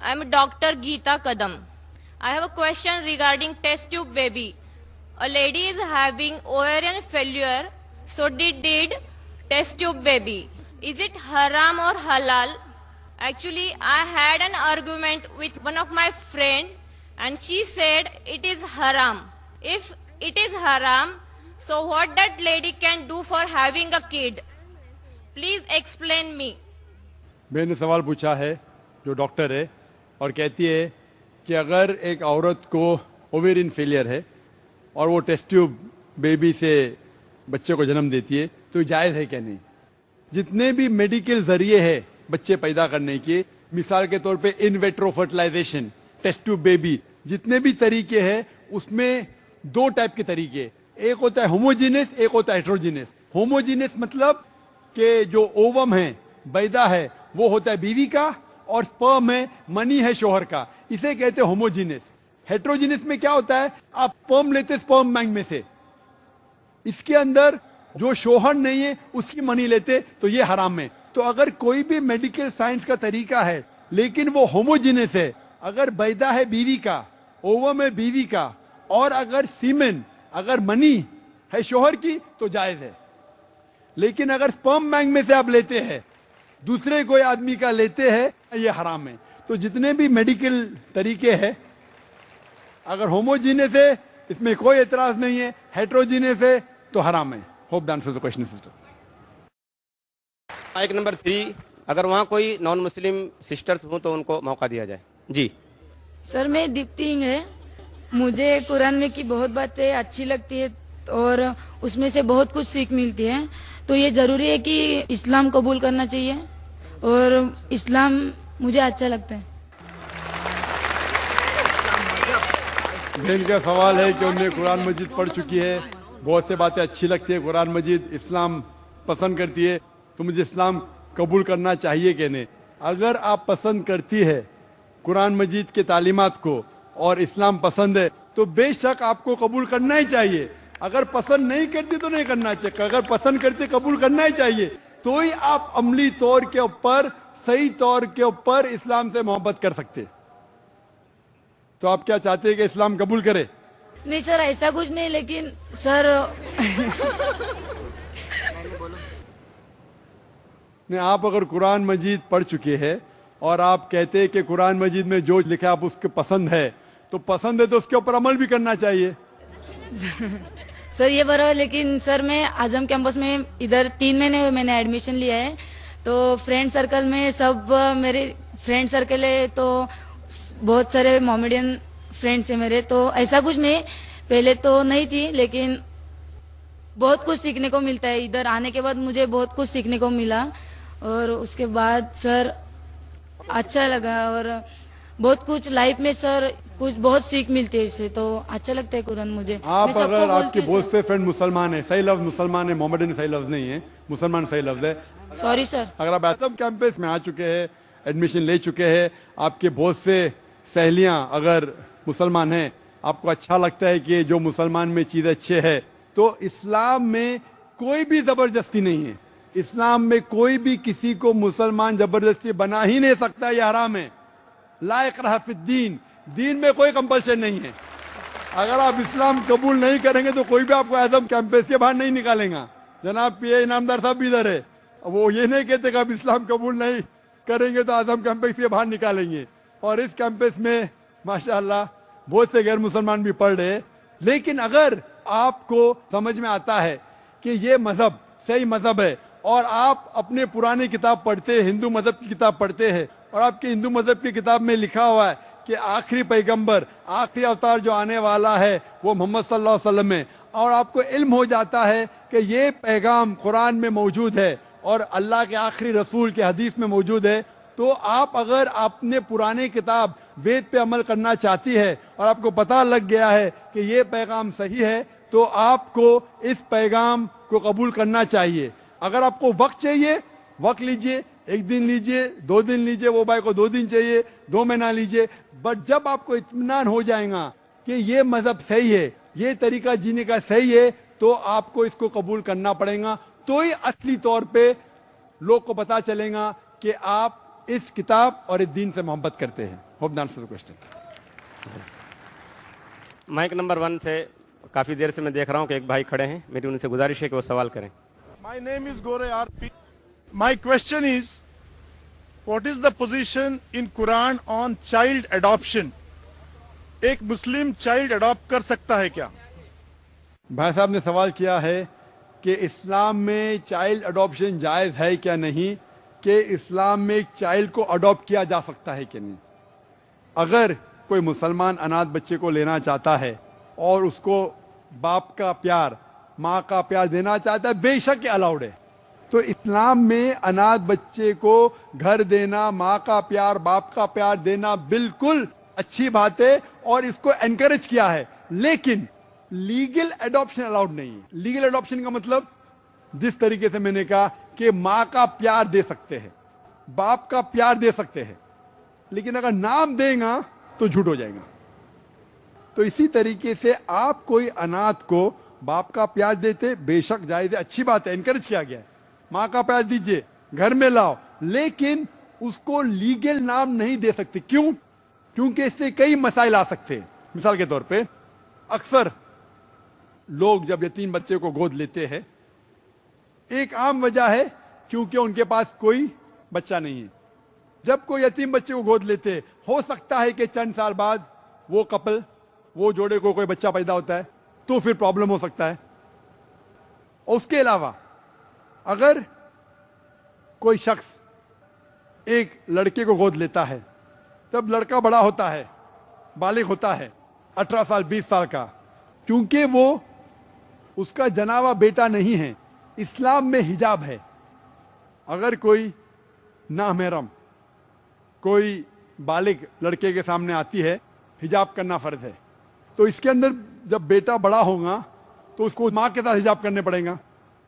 I am Dr. Geeta Kadam. I have a question regarding test tube baby. A lady is having ovarian failure, so did test tube baby. Is it haram or halal? Actually, I had an argument with one of my friend and she said it is haram. If it is haram, so what that lady can do for having a kid? Please explain me. मैंने सवाल पूछा है जो doctor है और कहती है कि अगर एक औरत को ओवेरियन फेलियर है और वो टेस्ट ट्यूब बेबी से बच्चे को जन्म देती है तो जायज़ है क्या नहीं। जितने भी मेडिकल जरिए है बच्चे पैदा करने के, मिसाल के तौर पे इन वेट्रो फर्टिलाइजेशन, टेस्ट ट्यूब बेबी, जितने भी तरीके हैं उसमें दो टाइप के तरीके, एक होता है होमोजीनियस, एक होता है हेट्रोजीनियस। होमोजीनियस मतलब कि जो ओवम है, बैदा है, वो होता है बीवी का और स्पर्म है, मनी है शोहर का, इसे कहते हैं होमोजीनियस। हेट्रोजीनियस में क्या होता है, आप स्पर्म लेते स्पर्म बैंक में से, इसके अंदर जो शोहर नहीं है उसकी मनी लेते, तो ये हराम है। तो अगर कोई भी मेडिकल साइंस का तरीका है लेकिन वो होमोजीनियस है, अगर बैदा है बीवी का, ओवम है बीवी का और अगर सीमेन, अगर मनी है शोहर की तो जायज है। लेकिन अगर स्पर्म बैंक में से आप लेते हैं, दूसरे कोई आदमी का लेते हैं, ये हराम है। तो जितने भी मेडिकल तरीके हैं, अगर होमोजीनियस है इसमें कोई एतराज नहीं है, हेट्रोजीनियस है तो हराम है। Hope that answers the question sister. Mike number 3, अगर वहाँ कोई नॉन मुस्लिम सिस्टर्स हो तो उनको मौका दिया जाए। जी सर, मैं दीप्ति है। मुझे कुरान में की बहुत बातें अच्छी लगती है और उसमें से बहुत कुछ सीख मिलती है। तो ये जरूरी है कि इस्लाम कबूल करना चाहिए और इस्लाम मुझे अच्छा लगता है। बहन का सवाल है कि उन्हें कुरान मजीद पढ़ चुकी है, बहुत से बातें अच्छी लगती है, कुरान मजीद इस्लाम पसंद करती है, तो मुझे इस्लाम कबूल करना चाहिए कि नहीं। अगर आप पसंद करती है कुरान मजीद के तालीमात को और इस्लाम पसंद है तो बेशक आपको कबूल करना ही चाहिए। अगर पसंद नहीं करती तो नहीं करना चाहिए, अगर पसंद करते कबूल करना ही चाहिए। तो ही आप अमली तौर के ऊपर, सही तौर के ऊपर इस्लाम से मोहब्बत कर सकते। तो आप क्या चाहते हैं कि इस्लाम कबूल करे? नहीं सर, ऐसा कुछ नहीं, लेकिन सर नहीं, आप अगर कुरान मजीद पढ़ चुके हैं और आप कहते हैं कि कुरान मजीद में जो लिखा आप उसके पसंद है, तो पसंद है तो उसके ऊपर अमल भी करना चाहिए। सर ये बराबर, लेकिन सर मैं आजम कैंपस में इधर 3 महीने हुए मैंने एडमिशन लिया है। तो फ्रेंड सर्कल में सब मेरे फ्रेंड सर्कल है, तो बहुत सारे मोमेडियन फ्रेंड्स हैं मेरे। तो ऐसा कुछ नहीं, पहले तो नहीं थी, लेकिन बहुत कुछ सीखने को मिलता है। इधर आने के बाद मुझे बहुत कुछ सीखने को मिला और उसके बाद सर अच्छा लगा और बहुत कुछ लाइफ में सर कुछ बहुत सीख मिलती है इससे, तो अच्छा लगता है कुरान मुझे। आप अगर आपके बहुत से फ्रेंड मुसलमान है, सही लफ्ज मुसलमान है, मोहम्मदन सही लफ्ज नहीं है, मुसलमान सही लफ्ज है। Sorry sir. अगर आप आजम कैंपस में आ चुके हैं, एडमिशन ले चुके हैं, आपके बहुत से सहेलियां अगर मुसलमान हैं, आपको अच्छा लगता है कि जो मुसलमान में चीज़ अच्छे है, तो इस्लाम में कोई भी ज़बरदस्ती नहीं है। इस्लाम में कोई भी किसी को मुसलमान ज़बरदस्ती बना ही नहीं सकता, ये हराम है। ला इकराह फिद्दीन, दीन में कोई कंपल्शन नहीं है। अगर आप इस्लाम कबूल नहीं करेंगे तो कोई भी आपको आजम कैंपस के बाहर नहीं निकालेगा। जनाब पीए इनामदार साहब भी इधर है, वो ये नहीं कहते कि आप इस्लाम कबूल नहीं करेंगे तो आजम कैंपस के बाहर निकालेंगे। और इस कैंपस में माशाअल्लाह बहुत से गैर मुसलमान भी पढ़ रहे हैं। लेकिन अगर आपको समझ में आता है कि ये मजहब सही मजहब है और आप अपने पुरानी किताब पढ़ते हैं, हिंदू मजहब की किताब पढ़ते हैं, और आपके हिंदू मजहब की किताब में लिखा हुआ है कि आखिरी पैगंबर, आखिरी अवतार जो आने वाला है वो मोहम्मद सल्लल्लाहु अलैहि वसल्लम है, और आपको इल्म हो जाता है कि ये पैगाम कुरान में मौजूद है और अल्लाह के आखिरी रसूल के हदीस में मौजूद है, तो आप अगर अपने पुराने किताब वेद पे अमल करना चाहती है और आपको पता लग गया है कि ये पैगाम सही है, तो आपको इस पैगाम को कबूल करना चाहिए। अगर आपको वक्त चाहिए, वक्त लीजिए, 1 दिन लीजिए, 2 दिन लीजिए, वो भाई को 2 दिन चाहिए, 2 महीना लीजिए। बट जब आपको इत्मीनान हो जाएगा कि ये मजहब सही है, ये तरीका जीने का सही है, तो आपको इसको कबूल करना पड़ेगा। तो ही असली तौर पे लोग को पता चलेगा कि आप इस किताब और इस दीन से मोहब्बत करते हैं. Hope that answers the question. Mike number 1 से काफ़ी देर से मैं देख रहा हूँ कि एक भाई खड़े हैं. मेरी उनसे गुजारिश है कि वो सवाल करें. My name is Gore RP. My question is, what is the position in Quran on child adoption? एक मुस्लिम चाइल्ड अडॉप्ट कर सकता है क्या? भाई साहब ने सवाल किया है कि इस्लाम में चाइल्ड अडॉप्शन जायज़ है क्या नहीं, कि इस्लाम में एक चाइल्ड को अडॉप्ट किया जा सकता है कि नहीं. अगर कोई मुसलमान अनाथ बच्चे को लेना चाहता है और उसको बाप का प्यार, माँ का प्यार देना चाहता है, बेशक ये अलाउड है. तो इस्लाम में अनाथ बच्चे को घर देना, माँ का प्यार, बाप का प्यार देना बिल्कुल अच्छी बात है और इसको एनकरेज किया है. लेकिन लीगल एडॉप्शन अलाउड नहीं है. लीगल एडॉप्शन का मतलब जिस तरीके से मैंने कहा कि माँ का प्यार दे सकते हैं, बाप का प्यार दे सकते हैं, लेकिन अगर नाम देगा तो झूठ हो जाएगा. तो इसी तरीके से आप कोई अनाथ को बाप का प्यार देते, बेशक जायज है, अच्छी बात है, एनकरेज किया गया है. माँ का प्यार दीजिए, घर में लाओ, लेकिन उसको लीगल नाम नहीं दे सकते. क्यों? क्योंकि इससे कई मसाइल आ सकते हैं. मिसाल के तौर पे अक्सर लोग जब यतीम बच्चे को गोद लेते हैं, एक आम वजह है क्योंकि उनके पास कोई बच्चा नहीं है. जब कोई यतीम बच्चे को गोद लेते हैं, हो सकता है कि चंद साल बाद वो कपल, वो जोड़े को कोई बच्चा पैदा होता है, तो फिर प्रॉब्लम हो सकता है. और उसके अलावा अगर कोई शख्स एक लड़के को गोद लेता है, तब लड़का बड़ा होता है, बालिग होता है, 18 साल 20 साल का, क्योंकि वो उसका जनावा बेटा नहीं है. इस्लाम में हिजाब है. अगर कोई नामहरम कोई बालिग लड़के के सामने आती है, हिजाब करना फर्ज है. तो इसके अंदर जब बेटा बड़ा होगा तो उसको माँ के साथ हिजाब करने पड़ेगा.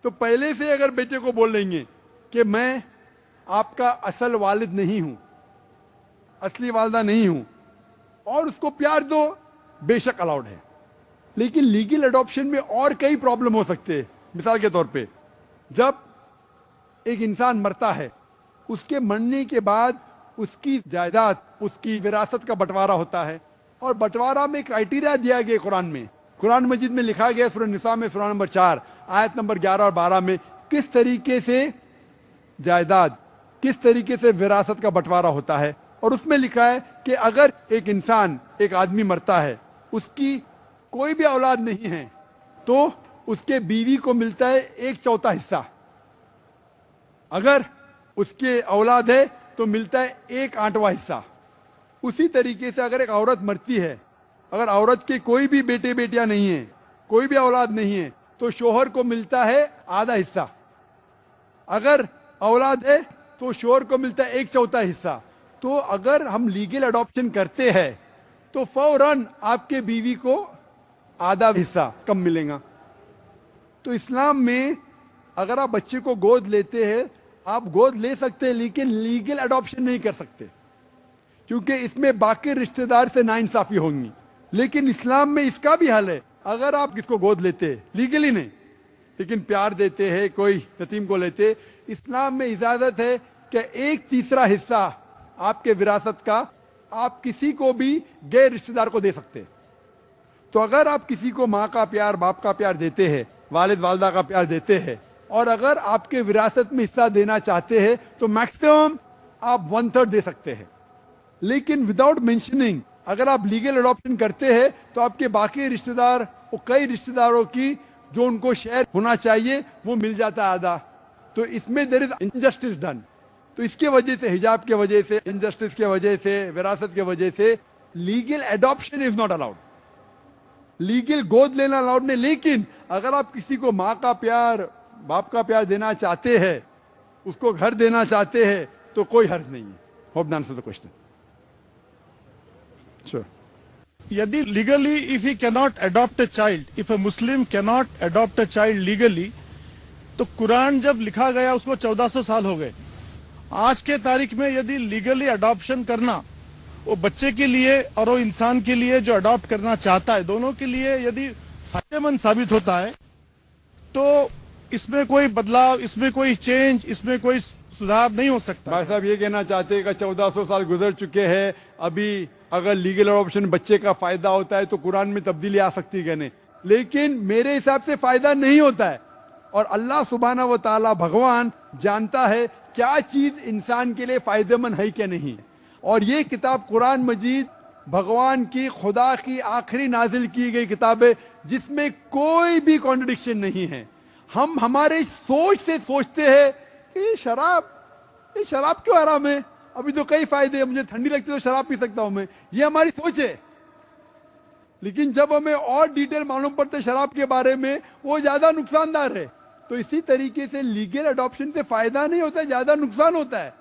तो पहले से अगर बेटे को बोल लेंगे कि मैं आपका असल वालिद नहीं हूं, असली वालदा नहीं हूं, और उसको प्यार दो, बेशक अलाउड है. लेकिन लीगल अडॉप्शन में और कई प्रॉब्लम हो सकते हैं. मिसाल के तौर पे जब एक इंसान मरता है, उसके मरने के बाद उसकी जायदाद, उसकी विरासत का बंटवारा होता है, और बंटवारा में क्राइटेरिया दिया गया कुरान में. कुरान मजीद में लिखा गया सूरह निसा में सूरह नंबर 4 आयत नंबर 11 और 12 में किस तरीके से जायदाद, किस तरीके से विरासत का बंटवारा होता है. और उसमें लिखा है कि अगर एक इंसान, एक आदमी मरता है, उसकी कोई भी औलाद नहीं है, तो उसके बीवी को मिलता है 1/4 हिस्सा. अगर उसके औलाद है तो मिलता है 1/8वां हिस्सा. उसी तरीके से अगर एक औरत मरती है, अगर औरत के कोई भी बेटे बेटियां नहीं है, कोई भी औलाद नहीं है, तो शोहर को मिलता है आधा हिस्सा. अगर औलाद है तो शोहर को मिलता है 1/4 हिस्सा. तो अगर हम लीगल अडॉप्शन करते हैं तो फौरन आपके बीवी को आधा हिस्सा कम मिलेगा. तो इस्लाम में अगर आप बच्चे को गोद लेते हैं, आप गोद ले सकते हैं, लेकिन लीगल अडॉप्शन नहीं कर सकते, क्योंकि इसमें बाकी रिश्तेदार से नाइंसाफी होंगी. लेकिन इस्लाम में इसका भी हल है. अगर आप किसको गोद लेते हैं, लीगली नहीं, लेकिन प्यार देते हैं, कोई यतीम को लेते, इस्लाम में इजाजत है कि 1/3 हिस्सा आपके विरासत का आप किसी को भी गैर रिश्तेदार को दे सकते हैं. तो अगर आप किसी को माँ का प्यार, बाप का प्यार देते हैं, वालिद वालदा का प्यार देते हैं, और अगर आपके विरासत में हिस्सा देना चाहते हैं, तो मैक्सिमम आप 1/3 दे सकते हैं. लेकिन विदाउट मेंशनिंग अगर आप लीगल अडॉप्शन करते हैं, तो आपके बाकी रिश्तेदार, वो कई रिश्तेदारों की जो उनको शेयर होना चाहिए वो मिल जाता है आधा. तो इसमें देयर इज इनजस्टिस डन. तो इसके वजह से, हिजाब के वजह से, इनजस्टिस के वजह से, विरासत के वजह से legal adoption is not allowed. Legal गोद लेना अलाउड नहीं. लेकिन अगर आप किसी को माँ का प्यार, बाप का प्यार देना चाहते हैं, उसको घर देना चाहते हैं, तो कोई हर्ज नहीं है. Hope that answers the question. Sure. यदि legally if he cannot adopt a child, if a Muslim cannot adopt a child legally, तो कुरान जब लिखा गया उसको 1400 साल हो गए. आज के तारीख में यदि लीगली अडॉप्शन करना वो बच्चे के लिए और वो इंसान के लिए जो अडॉप्ट करना चाहता है, दोनों के लिए यदि फायदेमंद साबित होता है, तो इसमें कोई बदलाव, इसमें कोई चेंज, इसमें कोई सुधार नहीं हो सकता। भाई साहब ये कहना चाहते हैं कि 1400 साल गुजर चुके हैं, अभी अगर लीगल एडॉप्शन बच्चे का फायदा होता है तो कुरान में तब्दीली आ सकती है कहने, लेकिन मेरे हिसाब से फायदा नहीं होता है। और अल्लाह सुब्हाना व ताला भगवान जानता है क्या चीज इंसान के लिए फायदेमंद है क्या नहीं। और ये किताब कुरान मजीद भगवान की खुदा की आखिरी नाजिल की गई किताब है जिसमें कोई भी कॉन्ट्रडिक्शन नहीं है। हम हमारे सोच से सोचते हैं कि ये शराब क्यों हराम है, अभी तो कई फायदे हैं, मुझे ठंडी लगती है तो शराब पी सकता हूं मैं, ये हमारी सोच है। लेकिन जब हमें और डिटेल मालूम पड़ता है शराब के बारे में, वो ज्यादा नुकसानदार है। तो इसी तरीके से लीगल अडॉप्शन से फायदा नहीं होता है, ज्यादा नुकसान होता है।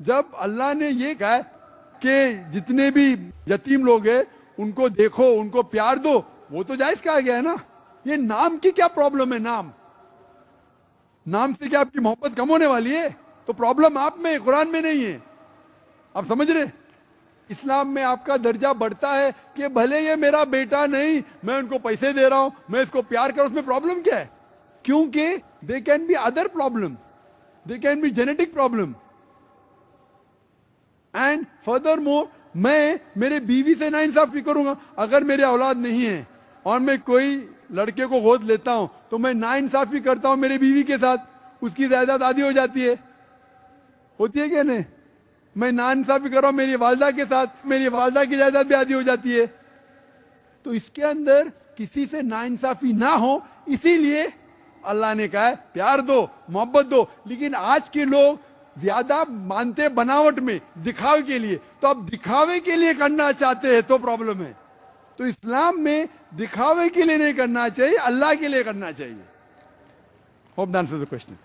जब अल्लाह ने ये कहा कि जितने भी यतीम लोग हैं उनको देखो, उनको प्यार दो, वो तो जायज कहा गया है ना। ये नाम की क्या प्रॉब्लम है? नाम से क्या आपकी मोहब्बत कम होने वाली है? तो प्रॉब्लम आप में, कुरान में नहीं है। आप समझ रहे? इस्लाम में आपका दर्जा बढ़ता है कि भले ये मेरा बेटा नहीं, मैं उनको पैसे दे रहा हूं, मैं इसको प्यार कर, उसमें प्रॉब्लम क्या है? क्योंकि they can be other problem, they can be genetic problem. And further more, मैं मेरे बीवी से ना इंसाफी करूंगा। अगर मेरे औलाद नहीं है और मैं कोई लड़के को गोद लेता हूं तो मैं ना इंसाफी करता हूं मेरे बीवी के साथ, उसकी जायदाद आधी हो जाती है, होती है क्या नहीं? मैं ना इंसाफी कर रहा हूं मेरी वालदा के साथ, मेरी वालदा की जायदाद भी आधी हो जाती है। तो इसके अंदर किसी से ना इंसाफी ना हो, इसीलिए अल्लाह ने कहा है प्यार दो, मोहब्बत दो। लेकिन आज के लोग ज्यादा मानते बनावट में, दिखावे के लिए। तो अब दिखावे के लिए करना चाहते हैं तो प्रॉब्लम है। तो इस्लाम में दिखावे के लिए नहीं करना चाहिए, अल्लाह के लिए करना चाहिए। Hope that answers the question.